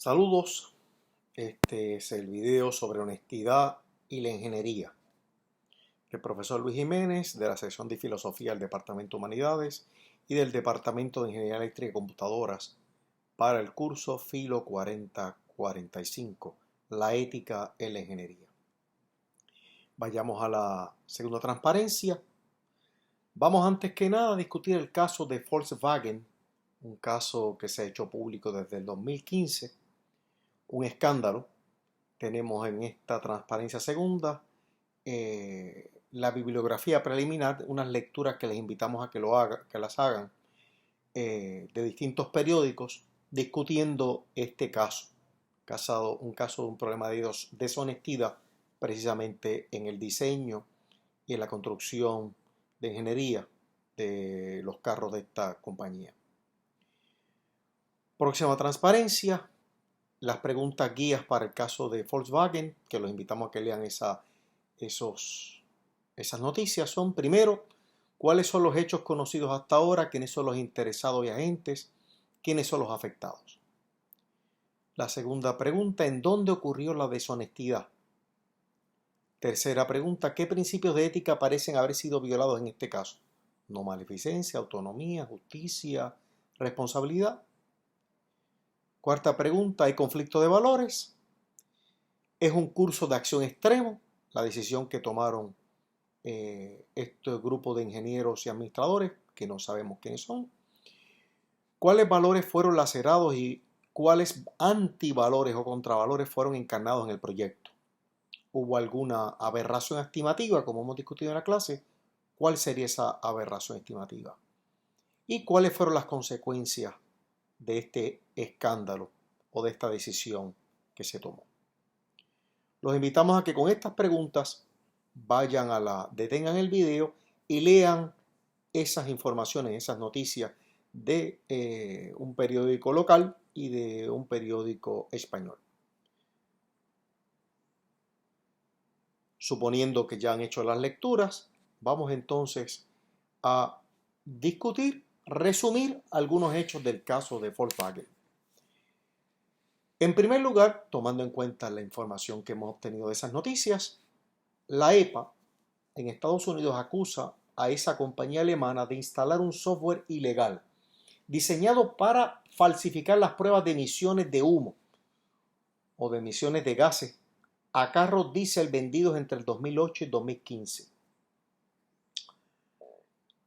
Saludos, este es el video sobre honestidad y la ingeniería. El profesor Luis Jiménez de la sección de Filosofía del Departamento de Humanidades y del Departamento de Ingeniería Eléctrica y Computadoras para el curso Filo 4045, la ética en la ingeniería. Vayamos a la segunda transparencia. Vamos antes que nada a discutir el caso de Volkswagen, un caso que se ha hecho público desde el 2015. Un escándalo. Tenemos en esta transparencia segunda la bibliografía preliminar, unas lecturas que les invitamos a que las hagan de distintos periódicos discutiendo este caso. Un caso de un problema de deshonestidad precisamente en el diseño y en la construcción de ingeniería de los carros de esta compañía. Próxima transparencia. Las preguntas guías para el caso de Volkswagen, que los invitamos a que lean esas noticias, son: primero, ¿cuáles son los hechos conocidos hasta ahora? ¿Quiénes son los interesados y agentes? ¿Quiénes son los afectados? La segunda pregunta, ¿en dónde ocurrió la deshonestidad? Tercera pregunta, ¿qué principios de ética parecen haber sido violados en este caso? No maleficencia, autonomía, justicia, responsabilidad. Cuarta pregunta, ¿hay conflicto de valores? ¿Es un curso de acción extremo la decisión que tomaron este grupo de ingenieros y administradores, que no sabemos quiénes son? ¿Cuáles valores fueron lacerados y cuáles antivalores o contravalores fueron encarnados en el proyecto? ¿Hubo alguna aberración estimativa, como hemos discutido en la clase? ¿Cuál sería esa aberración estimativa? ¿Y cuáles fueron las consecuencias de este escándalo o de esta decisión que se tomó? Los invitamos a que con estas preguntas detengan el video y lean esas informaciones, esas noticias de un periódico local y de un periódico español. Suponiendo que ya han hecho las lecturas, vamos entonces a resumir algunos hechos del caso de Volkswagen. En primer lugar, tomando en cuenta la información que hemos obtenido de esas noticias, la EPA en Estados Unidos acusa a esa compañía alemana de instalar un software ilegal diseñado para falsificar las pruebas de emisiones de humo o de emisiones de gases a carros diésel vendidos entre el 2008 y 2015.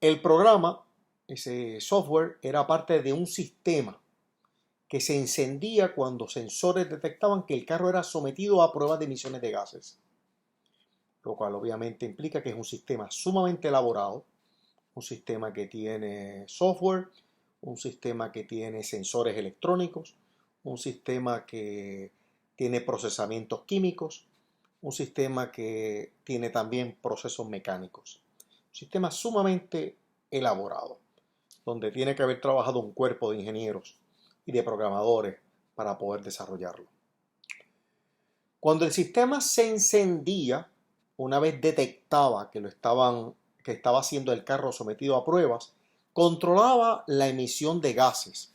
El programa, ese software, era parte de un sistema que se encendía cuando sensores detectaban que el carro era sometido a pruebas de emisiones de gases, lo cual obviamente implica que es un sistema sumamente elaborado, un sistema que tiene software, un sistema que tiene sensores electrónicos, un sistema que tiene procesamientos químicos, un sistema que tiene también procesos mecánicos. Un sistema sumamente elaborado, donde tiene que haber trabajado un cuerpo de ingenieros y de programadores para poder desarrollarlo. Cuando el sistema se encendía, una vez detectaba que estaba siendo el carro sometido a pruebas, controlaba la emisión de gases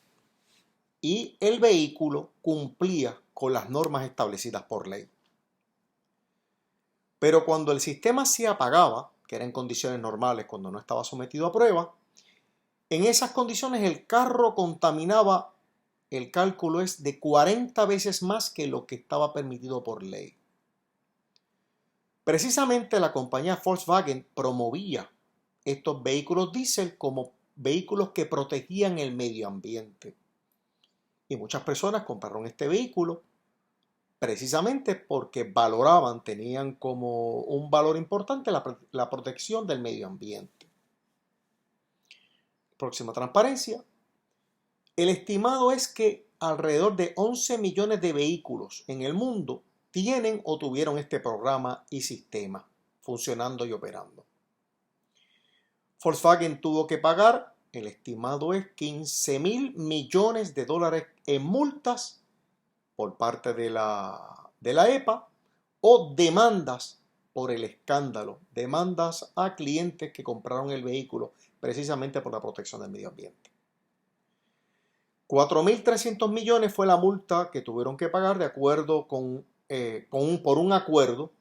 y el vehículo cumplía con las normas establecidas por ley. Pero cuando el sistema se apagaba, que era en condiciones normales cuando no estaba sometido a prueba, en esas condiciones el carro contaminaba, el cálculo es de 40 veces más que lo que estaba permitido por ley. Precisamente la compañía Volkswagen promovía estos vehículos diésel como vehículos que protegían el medio ambiente. Y muchas personas compraron este vehículo precisamente porque tenían como un valor importante la protección del medio ambiente. Próxima transparencia. El estimado es que alrededor de 11 millones de vehículos en el mundo tienen o tuvieron este programa y sistema funcionando y operando. Volkswagen tuvo que pagar, el estimado es 15.000 millones de dólares en multas por parte de la EPA o demandas por el escándalo, demandas a clientes que compraron el vehículo precisamente por la protección del medio ambiente. 4.300 millones fue la multa que tuvieron que pagar de acuerdo por un acuerdo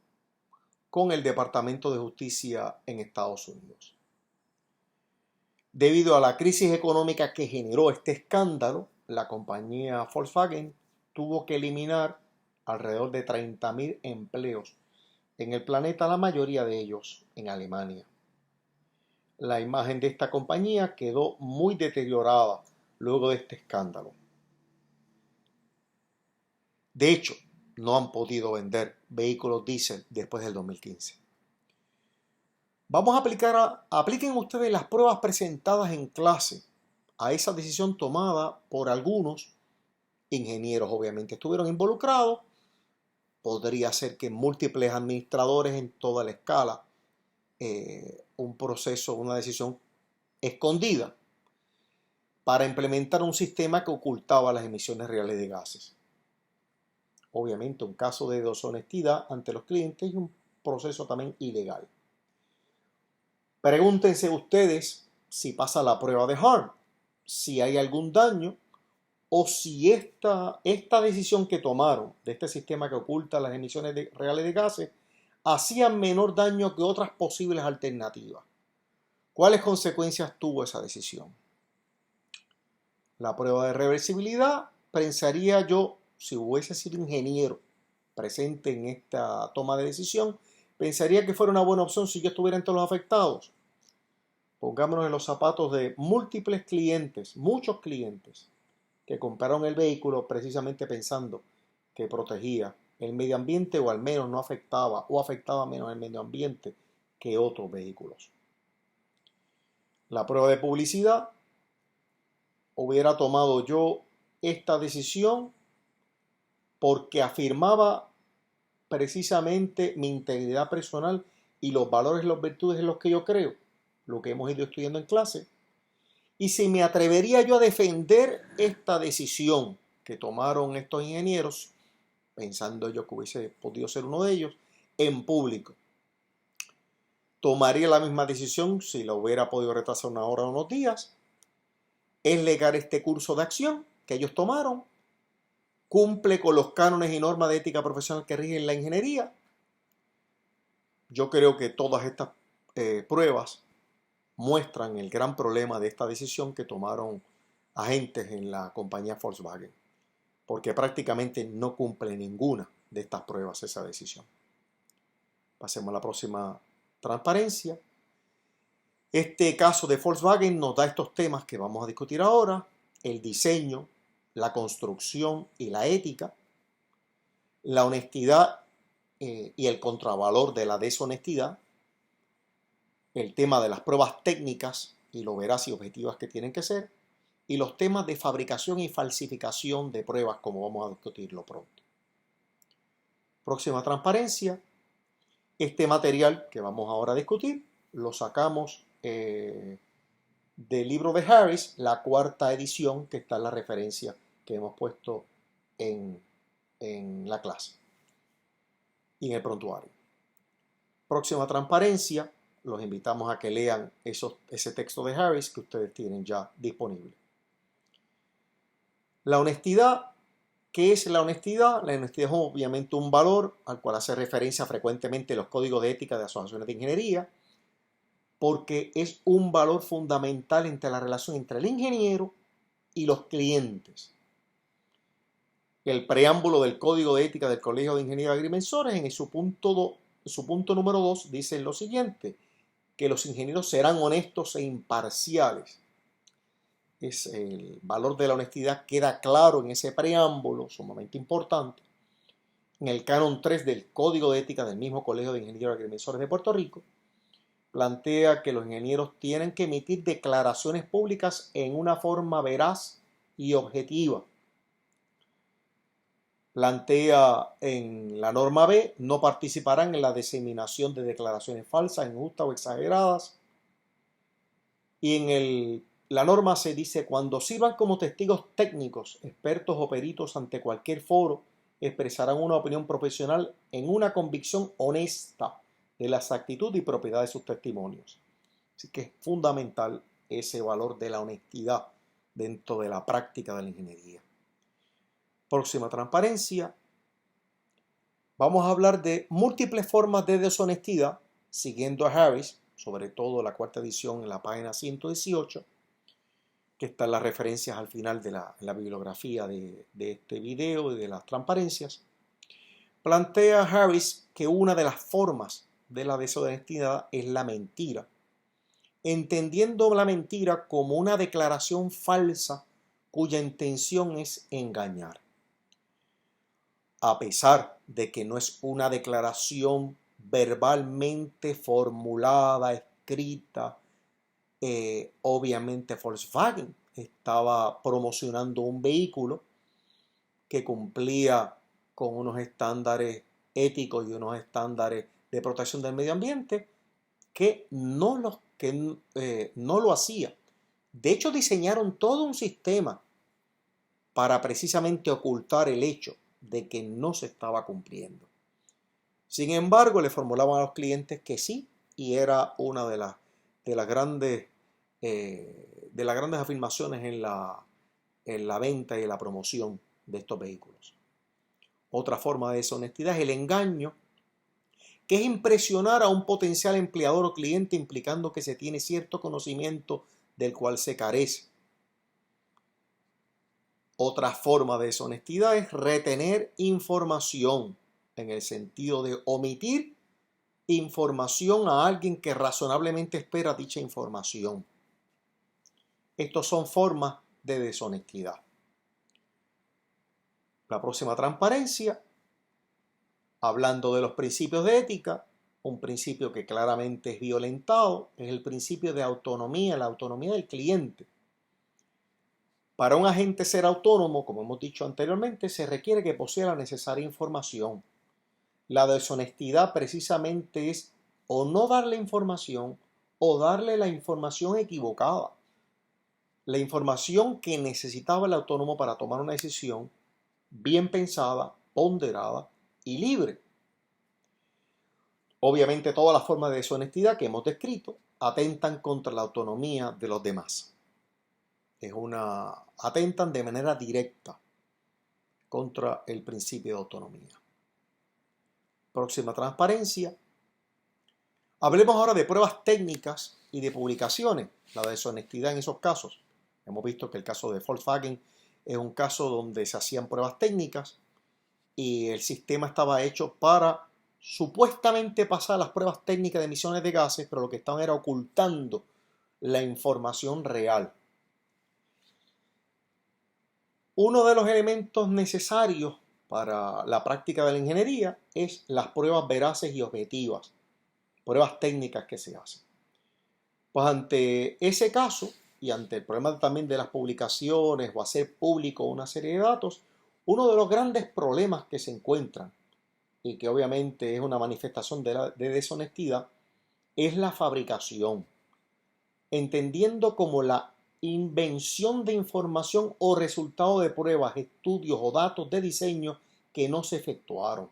con el Departamento de Justicia en Estados Unidos. Debido a la crisis económica que generó este escándalo, la compañía Volkswagen tuvo que eliminar alrededor de 30.000 empleos en el planeta, la mayoría de ellos en Alemania. La imagen de esta compañía quedó muy deteriorada luego de este escándalo. De hecho, no han podido vender vehículos diésel después del 2015. Apliquen ustedes las pruebas presentadas en clase a esa decisión tomada por algunos ingenieros. Obviamente estuvieron involucrados. Podría ser que múltiples administradores en toda la escala, un proceso, una decisión escondida para implementar un sistema que ocultaba las emisiones reales de gases. Obviamente un caso de deshonestidad ante los clientes y un proceso también ilegal. Pregúntense ustedes si pasa la prueba de Harm, si hay algún daño o si esta decisión que tomaron de este sistema que oculta las emisiones reales de gases hacían menor daño que otras posibles alternativas. ¿Cuáles consecuencias tuvo esa decisión? La prueba de reversibilidad, pensaría yo, si hubiese sido ingeniero presente en esta toma de decisión, pensaría que fuera una buena opción si yo estuviera entre los afectados. Pongámonos en los zapatos de múltiples clientes, muchos clientes, que compraron el vehículo precisamente pensando que protegía el medio ambiente o al menos no afectaba o afectaba menos el medio ambiente que otros vehículos. La prueba de publicidad, hubiera tomado yo esta decisión porque afirmaba precisamente mi integridad personal y los valores y las virtudes en los que yo creo, lo que hemos ido estudiando en clase. Y si me atrevería yo a defender esta decisión que tomaron estos ingenieros, pensando yo que hubiese podido ser uno de ellos, en público. Tomaría la misma decisión si la hubiera podido retrasar una hora o unos días. Es legal este curso de acción que ellos tomaron. Cumple con los cánones y normas de ética profesional que rigen la ingeniería. Yo creo que todas estas pruebas muestran el gran problema de esta decisión que tomaron agentes en la compañía Volkswagen, porque prácticamente no cumple ninguna de estas pruebas esa decisión. Pasemos a la próxima transparencia. Este caso de Volkswagen nos da estos temas que vamos a discutir ahora: el diseño, la construcción y la ética, la honestidad y el contravalor de la deshonestidad, el tema de las pruebas técnicas y lo veraz y objetivas que tienen que ser, y los temas de fabricación y falsificación de pruebas, como vamos a discutirlo pronto. Próxima transparencia. Este material que vamos ahora a discutir lo sacamos del libro de Harris, la 4ª edición, que está en la referencia que hemos puesto en la clase y en el prontuario. Próxima transparencia. Los invitamos a que lean ese texto de Harris que ustedes tienen ya disponible. La honestidad. ¿Qué es la honestidad? La honestidad es obviamente un valor al cual hace referencia frecuentemente los códigos de ética de asociaciones de ingeniería, porque es un valor fundamental entre la relación entre el ingeniero y los clientes. El preámbulo del Código de Ética del Colegio de Ingenieros Agrimensores, en su punto número 2, dice lo siguiente: que los ingenieros serán honestos e imparciales. El valor de la honestidad queda claro en ese preámbulo, sumamente importante. En el canon 3 del Código de Ética del mismo Colegio de Ingenieros Agrimensores de Puerto Rico, plantea que los ingenieros tienen que emitir declaraciones públicas en una forma veraz y objetiva. Plantea en la norma B: no participarán en la diseminación de declaraciones falsas, injustas o exageradas. Y en la norma C dice: cuando sirvan como testigos técnicos, expertos o peritos ante cualquier foro, expresarán una opinión profesional en una convicción honesta de la exactitud y propiedad de sus testimonios. Así que es fundamental ese valor de la honestidad dentro de la práctica de la ingeniería. Próxima transparencia. Vamos a hablar de múltiples formas de deshonestidad, siguiendo a Harris, sobre todo la cuarta edición en la página 118, que están las referencias al final de la bibliografía de este video y de las transparencias. Plantea Harris que una de las formas de la deshonestidad es la mentira, entendiendo la mentira como una declaración falsa cuya intención es engañar. A pesar de que no es una declaración verbalmente formulada, escrita, obviamente Volkswagen estaba promocionando un vehículo que cumplía con unos estándares éticos y unos estándares de protección del medio ambiente que no lo hacía. De hecho, diseñaron todo un sistema para precisamente ocultar el hecho de que no se estaba cumpliendo. Sin embargo, le formulaban a los clientes que sí, y era una de las grandes afirmaciones en la venta y en la promoción de estos vehículos. Otra forma de deshonestidad es el engaño, que es impresionar a un potencial empleador o cliente implicando que se tiene cierto conocimiento del cual se carece. Otra forma de deshonestidad es retener información, en el sentido de omitir información a alguien que razonablemente espera dicha información. Estos son formas de deshonestidad. La próxima transparencia, hablando de los principios de ética, un principio que claramente es violentado, es el principio de autonomía, la autonomía del cliente. Para un agente ser autónomo, como hemos dicho anteriormente, se requiere que posea la necesaria información. La deshonestidad precisamente es o no darle información o darle la información equivocada. La información que necesitaba el autónomo para tomar una decisión bien pensada, ponderada y libre. Obviamente todas las formas de deshonestidad que hemos descrito atentan contra la autonomía de los demás. Atentan de manera directa contra el principio de autonomía. Próxima transparencia. Hablemos ahora de pruebas técnicas y de publicaciones. La deshonestidad en esos casos. Hemos visto que el caso de Volkswagen es un caso donde se hacían pruebas técnicas y el sistema estaba hecho para supuestamente pasar las pruebas técnicas de emisiones de gases, pero lo que estaban era ocultando la información real. Uno de los elementos necesarios para la práctica de la ingeniería es las pruebas veraces y objetivas, pruebas técnicas que se hacen. Pues ante ese caso y ante el problema también de las publicaciones o hacer público una serie de datos, uno de los grandes problemas que se encuentran y que obviamente es una manifestación de deshonestidad es la fabricación, entendiendo como la invención de información o resultado de pruebas, estudios o datos de diseño que no se efectuaron.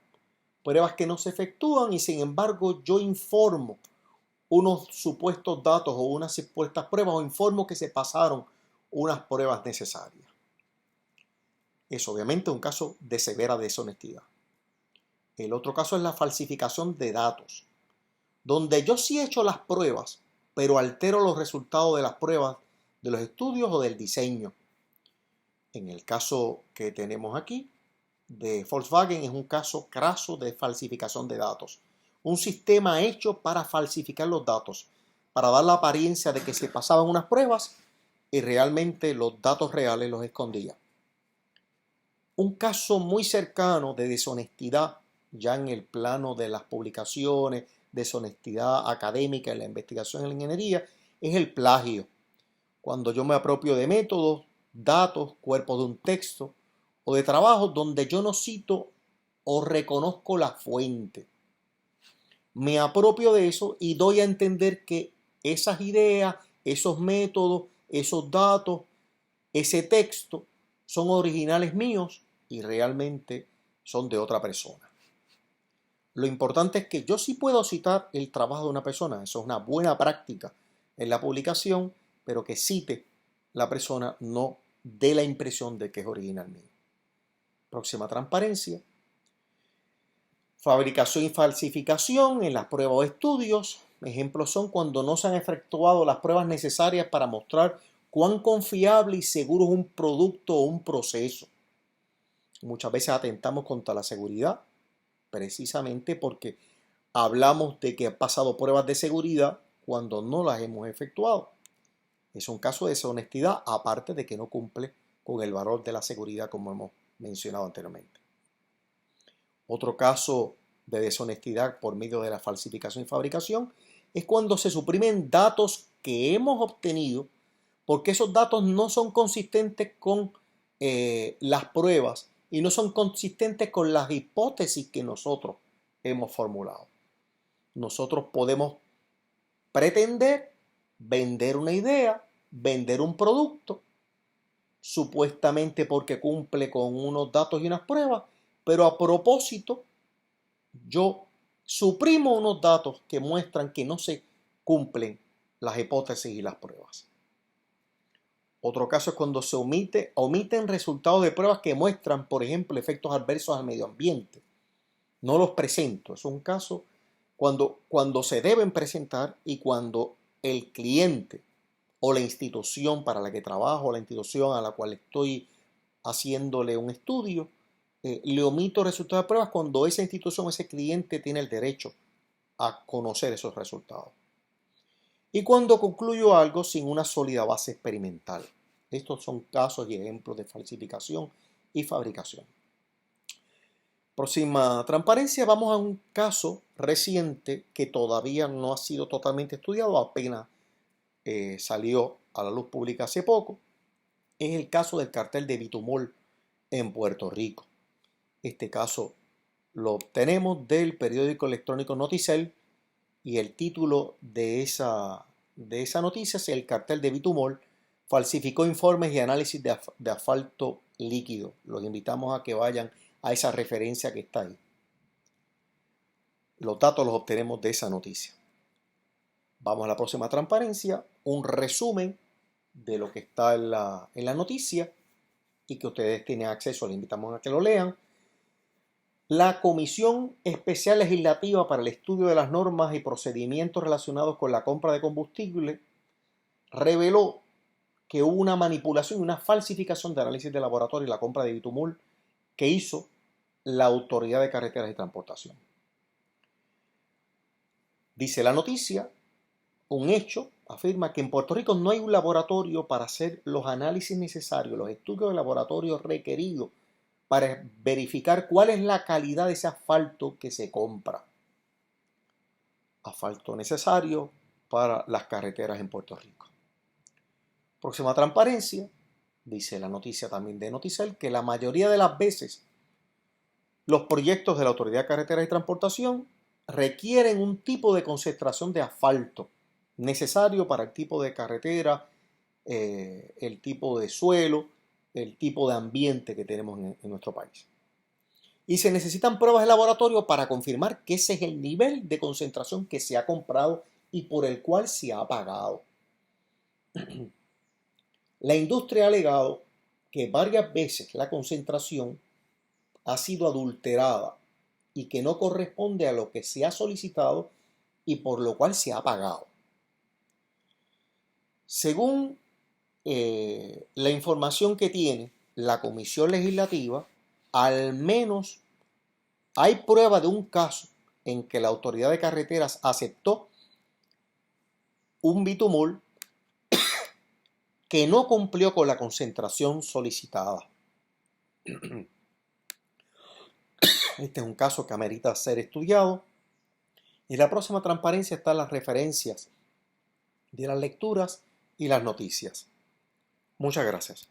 Pruebas que no se efectúan y sin embargo yo informo unos supuestos datos o unas supuestas pruebas o informo que se pasaron unas pruebas necesarias. Es obviamente un caso de severa deshonestidad. El otro caso es la falsificación de datos, donde yo sí he hecho las pruebas, pero altero los resultados de las pruebas de los estudios o del diseño. En el caso que tenemos aquí de Volkswagen es un caso craso de falsificación de datos. Un sistema hecho para falsificar los datos, para dar la apariencia de que se pasaban unas pruebas y realmente los datos reales los escondía. Un caso muy cercano de deshonestidad ya en el plano de las publicaciones, deshonestidad académica en la investigación en la ingeniería, es el plagio. Cuando yo me apropio de métodos, datos, cuerpos de un texto o de trabajos donde yo no cito o reconozco la fuente. Me apropio de eso y doy a entender que esas ideas, esos métodos, esos datos, ese texto son originales míos y realmente son de otra persona. Lo importante es que yo sí puedo citar el trabajo de una persona. Eso es una buena práctica en la publicación, pero que cite la persona no dé la impresión de que es original mío. Próxima transparencia. Fabricación y falsificación en las pruebas o estudios. Ejemplos son cuando no se han efectuado las pruebas necesarias para mostrar cuán confiable y seguro es un producto o un proceso. Muchas veces atentamos contra la seguridad, precisamente porque hablamos de que ha pasado pruebas de seguridad cuando no las hemos efectuado. Es un caso de deshonestidad, aparte de que no cumple con el valor de la seguridad, como hemos mencionado anteriormente. Otro caso de deshonestidad por medio de la falsificación y fabricación es cuando se suprimen datos que hemos obtenido porque esos datos no son consistentes con las pruebas y no son consistentes con las hipótesis que nosotros hemos formulado. Nosotros podemos pretender vender una idea, vender un producto, supuestamente porque cumple con unos datos y unas pruebas, pero a propósito, yo suprimo unos datos que muestran que no se cumplen las hipótesis y las pruebas. Otro caso es cuando se omiten resultados de pruebas que muestran, por ejemplo, efectos adversos al medio ambiente. No los presento. Es un caso cuando se deben presentar y cuando el cliente o la institución para la que trabajo, la institución a la cual estoy haciéndole un estudio, le omito resultados de pruebas cuando esa institución, ese cliente tiene el derecho a conocer esos resultados. Y cuando concluyo algo sin una sólida base experimental. Estos son casos y ejemplos de falsificación y fabricación. Próxima transparencia, vamos a un caso reciente que todavía no ha sido totalmente estudiado, apenas salió a la luz pública hace poco. Es el caso del cartel de Bitumol en Puerto Rico. Este caso lo obtenemos del periódico electrónico Noticel y el título de esa noticia es: el cartel de Bitumol falsificó informes y análisis de asfalto líquido. Los invitamos a que vayan a esa referencia que está ahí. Los datos los obtenemos de esa noticia. Vamos a la próxima transparencia, un resumen de lo que está en la noticia y que ustedes tienen acceso, les invitamos a que lo lean. La Comisión Especial Legislativa para el Estudio de las Normas y Procedimientos relacionados con la compra de combustible reveló que hubo una manipulación y una falsificación de análisis de laboratorio y la compra de Bitumol que hizo la Autoridad de Carreteras y Transportación. Dice la noticia, un hecho afirma que en Puerto Rico no hay un laboratorio para hacer los análisis necesarios, los estudios de laboratorio requeridos para verificar cuál es la calidad de ese asfalto que se compra. Asfalto necesario para las carreteras en Puerto Rico. Próxima transparencia, dice la noticia también de Noticel, que la mayoría de las veces los proyectos de la Autoridad de Carreteras y Transportación requieren un tipo de concentración de asfalto necesario para el tipo de carretera, el tipo de suelo, el tipo de ambiente que tenemos en nuestro país. Y se necesitan pruebas de laboratorio para confirmar que ese es el nivel de concentración que se ha comprado y por el cual se ha pagado. La industria ha alegado que varias veces la concentración ha sido adulterada y que no corresponde a lo que se ha solicitado y por lo cual se ha pagado. Según la información que tiene la Comisión Legislativa, al menos hay prueba de un caso en que la Autoridad de Carreteras aceptó un Bitumol que no cumplió con la concentración solicitada. Este es un caso que amerita ser estudiado. En la próxima transparencia están las referencias de las lecturas y las noticias. Muchas gracias.